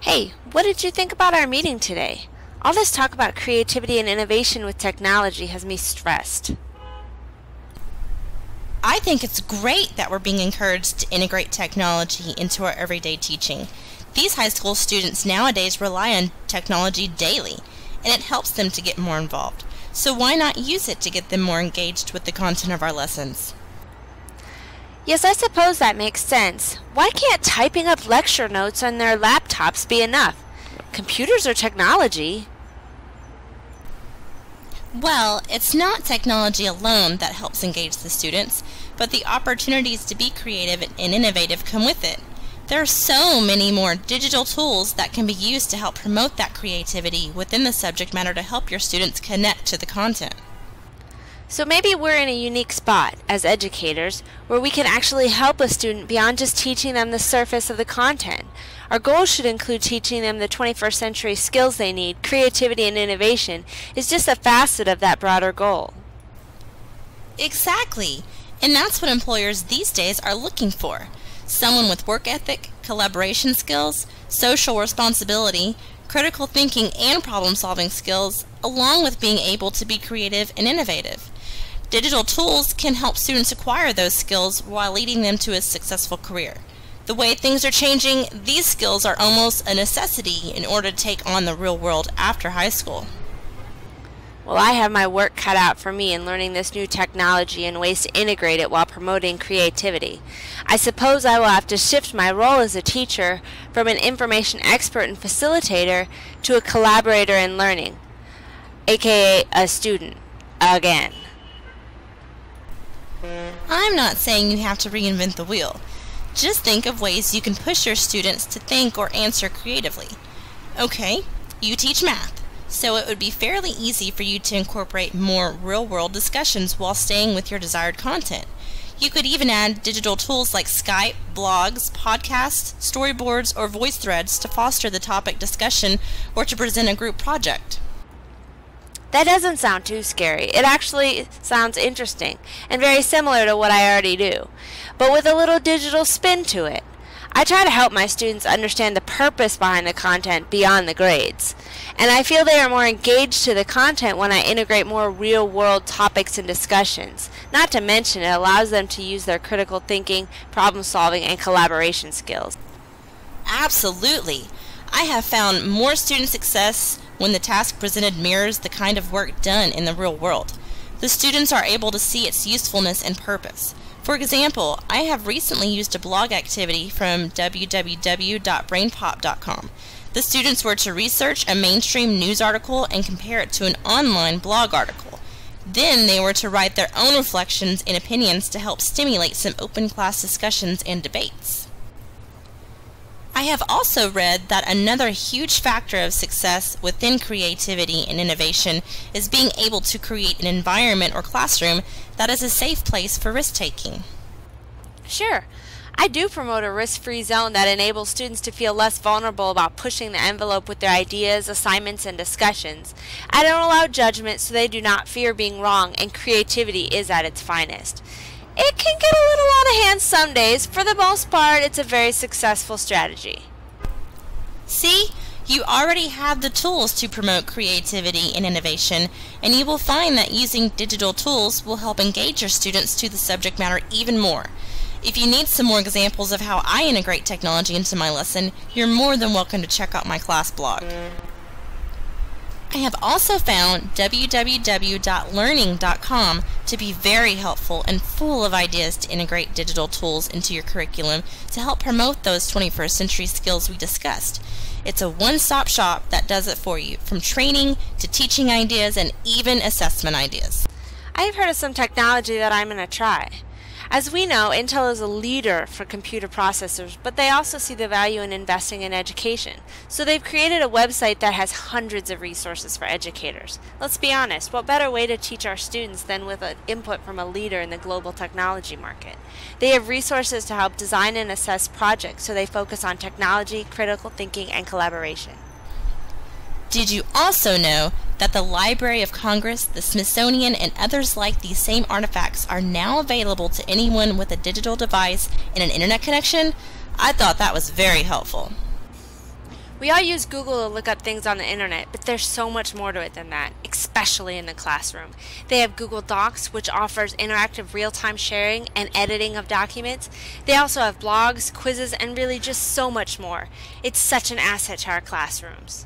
Hey, what did you think about our meeting today? All this talk about creativity and innovation with technology has me stressed. I think it's great that we're being encouraged to integrate technology into our everyday teaching. These high school students nowadays rely on technology daily, and it helps them to get more involved. So why not use it to get them more engaged with the content of our lessons? Yes, I suppose that makes sense. Why can't typing up lecture notes on their laptops be enough? Computers are technology. Well, it's not technology alone that helps engage the students, but the opportunities to be creative and innovative come with it. There are so many more digital tools that can be used to help promote that creativity within the subject matter to help your students connect to the content. So maybe we're in a unique spot as educators where we can actually help a student beyond just teaching them the surface of the content. Our goal should include teaching them the 21st century skills they need. Creativity and innovation is just a facet of that broader goal. Exactly. And that's what employers these days are looking for. Someone with work ethic, collaboration skills, social responsibility, critical thinking and problem-solving skills, along with being able to be creative and innovative. Digital tools can help students acquire those skills while leading them to a successful career. The way things are changing, these skills are almost a necessity in order to take on the real world after high school. Well, I have my work cut out for me in learning this new technology and ways to integrate it while promoting creativity. I suppose I will have to shift my role as a teacher from an information expert and facilitator to a collaborator in learning, aka a student, again. I'm not saying you have to reinvent the wheel. Just think of ways you can push your students to think or answer creatively. Okay, you teach math, so it would be fairly easy for you to incorporate more real-world discussions while staying with your desired content. You could even add digital tools like Skype, blogs, podcasts, storyboards, or voice threads to foster the topic discussion or to present a group project. That doesn't sound too scary. It actually sounds interesting and very similar to what I already do, but with a little digital spin to it. I try to help my students understand the purpose behind the content beyond the grades, and I feel they are more engaged to the content when I integrate more real-world topics and discussions. Not to mention, it allows them to use their critical thinking, problem-solving, and collaboration skills. Absolutely. I have found more student success when the task presented mirrors the kind of work done in the real world. The students are able to see its usefulness and purpose. For example, I have recently used a blog activity from www.brainpop.com. The students were to research a mainstream news article and compare it to an online blog article. Then they were to write their own reflections and opinions to help stimulate some open class discussions and debates. I have also read that another huge factor of success within creativity and innovation is being able to create an environment or classroom that is a safe place for risk-taking. Sure, I do promote a risk-free zone that enables students to feel less vulnerable about pushing the envelope with their ideas, assignments, and discussions. I don't allow judgment so they do not fear being wrong, and creativity is at its finest. It can get a little out of hand some days. For the most part, it's a very successful strategy. See? You already have the tools to promote creativity and innovation, and you will find that using digital tools will help engage your students to the subject matter even more. If you need some more examples of how I integrate technology into my lesson, you're more than welcome to check out my class blog. I have also found www.learning.com to be very helpful and full of ideas to integrate digital tools into your curriculum to help promote those 21st century skills we discussed. It's a one-stop shop that does it for you, from training to teaching ideas and even assessment ideas. I've heard of some technology that I'm going to try. As we know, Intel is a leader for computer processors, but they also see the value in investing in education. So they've created a website that has hundreds of resources for educators. Let's be honest, what better way to teach our students than with input from a leader in the global technology market? They have resources to help design and assess projects, so they focus on technology, critical thinking, and collaboration. Did you also know that the Library of Congress, the Smithsonian, and others like these same artifacts are now available to anyone with a digital device and an internet connection? I thought that was very helpful. We all use Google to look up things on the internet, but there's so much more to it than that, especially in the classroom. They have Google Docs, which offers interactive real-time sharing and editing of documents. They also have blogs, quizzes, and really just so much more. It's such an asset to our classrooms.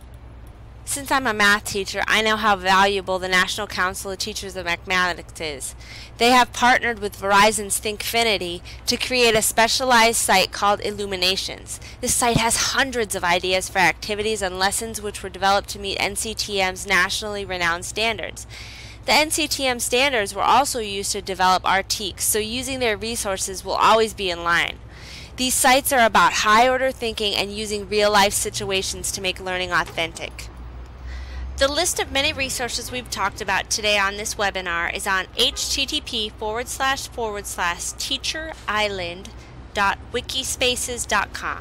Since I'm a math teacher, I know how valuable the National Council of Teachers of Mathematics is. They have partnered with Verizon's Thinkfinity to create a specialized site called Illuminations. This site has hundreds of ideas for activities and lessons which were developed to meet NCTM's nationally renowned standards. The NCTM standards were also used to develop our TEKS, so using their resources will always be in line. These sites are about high-order thinking and using real-life situations to make learning authentic. The list of many resources we've talked about today on this webinar is on http://teacherisland.wikispaces.com.